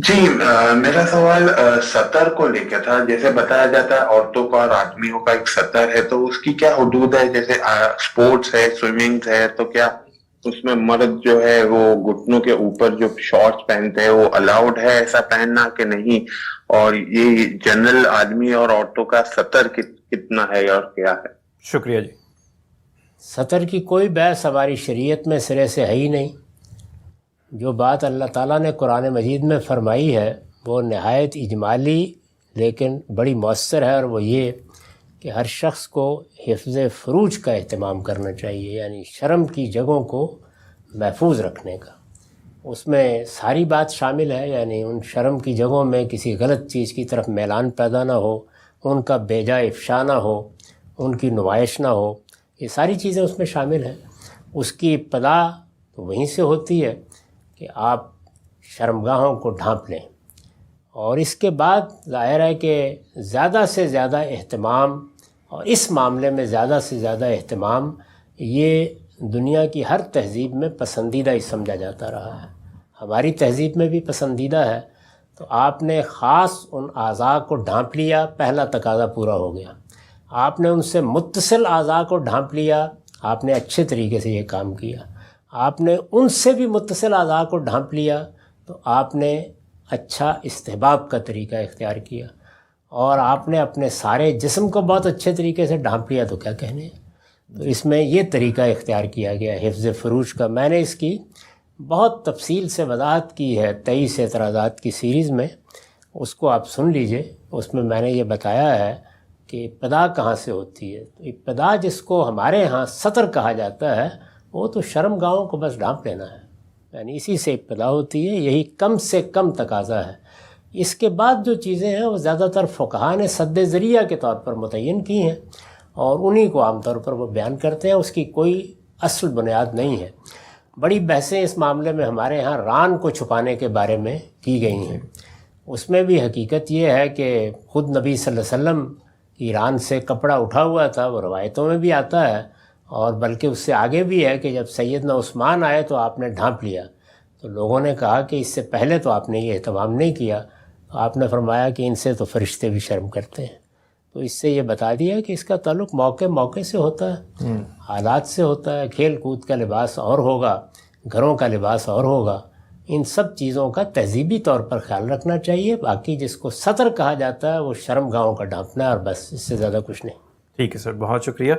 جی میرا سوال سطر کو لے کے تھا. جیسے بتایا جاتا ہے عورتوں کا اور آدمیوں کا ایک سطر ہے، تو اس کی کیا حدود ہے؟ جیسے سپورٹس ہے، سوئمنگ ہے، تو کیا اس میں مرد جو ہے وہ گھٹنوں کے اوپر جو شارٹس پہنتے ہیں وہ الاؤڈ ہے ایسا پہننا کہ نہیں؟ اور یہ جنرل آدمی اور عورتوں کا سطر کتنا ہے اور کیا ہے؟ شکریہ جی. سطر کی کوئی بحث ہماری شریعت میں سرے سے ہے ہی نہیں. جو بات اللہ تعالیٰ نے قرآن مجید میں فرمائی ہے وہ نہایت اجمالی لیکن بڑی مؤثر ہے، اور وہ یہ کہ ہر شخص کو حفظ فروج کا اہتمام کرنا چاہیے، یعنی شرم کی جگہوں کو محفوظ رکھنے کا. اس میں ساری بات شامل ہے، یعنی ان شرم کی جگہوں میں کسی غلط چیز کی طرف میلان پیدا نہ ہو، ان کا بے جا افشا نہ ہو، ان کی نمائش نہ ہو، یہ ساری چیزیں اس میں شامل ہیں. اس کی ابتدا تو وہیں سے ہوتی ہے کہ آپ شرمگاہوں کو ڈھانپ لیں، اور اس کے بعد ظاہر ہے کہ زیادہ سے زیادہ اہتمام، اور اس معاملے میں زیادہ سے زیادہ اہتمام یہ دنیا کی ہر تہذیب میں پسندیدہ ہی سمجھا جاتا رہا ہے. ہماری تہذیب میں بھی پسندیدہ ہے. تو آپ نے خاص ان اعضاء کو ڈھانپ لیا، پہلا تقاضا پورا ہو گیا. آپ نے ان سے متصل اعضاء کو ڈھانپ لیا، آپ نے اچھے طریقے سے یہ کام کیا. آپ نے ان سے بھی متصل اعضاء کو ڈھانپ لیا تو آپ نے اچھا استحباب کا طریقہ اختیار کیا. اور آپ نے اپنے سارے جسم کو بہت اچھے طریقے سے ڈھانپ لیا تو کیا کہنے. تو اس میں یہ طریقہ اختیار کیا گیا حفظ فروج کا. میں نے اس کی بہت تفصیل سے وضاحت کی ہے 23 اعتراضات کی سیریز میں، اس کو آپ سن لیجئے. اس میں نے یہ بتایا ہے کہ ابتدا کہاں سے ہوتی ہے. تو ابتدا جس کو ہمارے ہاں سطر کہا جاتا ہے وہ تو شرم گاہوں کو بس ڈھانپ لینا ہے، یعنی اسی سے ابتدا ہوتی ہے. یہی کم سے کم تقاضا ہے. اس کے بعد جو چیزیں ہیں وہ زیادہ تر فقہاء نے سد ذریعہ کے طور پر متعین کی ہیں، اور انہی کو عام طور پر وہ بیان کرتے ہیں. اس کی کوئی اصل بنیاد نہیں ہے. بڑی بحثیں اس معاملے میں ہمارے ہاں ران کو چھپانے کے بارے میں کی گئی ہیں. اس میں بھی حقیقت یہ ہے کہ خود نبی صلی اللہ علیہ وسلم کی ران سے کپڑا اٹھا ہوا تھا، وہ روایتوں میں بھی آتا ہے. اور بلکہ اس سے آگے بھی ہے کہ جب سیدنا عثمان آئے تو آپ نے ڈھانپ لیا. تو لوگوں نے کہا کہ اس سے پہلے تو آپ نے یہ اہتمام نہیں کیا. تو آپ نے فرمایا کہ ان سے تو فرشتے بھی شرم کرتے ہیں. تو اس سے یہ بتا دیا کہ اس کا تعلق موقع موقع سے ہوتا ہے، حالات سے ہوتا ہے. کھیل کود کا لباس اور ہوگا، گھروں کا لباس اور ہوگا. ان سب چیزوں کا تہذیبی طور پر خیال رکھنا چاہیے. باقی جس کو سطر کہا جاتا ہے وہ شرم گاہوں کا ڈھانپنا ہے، اور بس اس سے زیادہ کچھ نہیں. ٹھیک ہے سر، بہت شکریہ.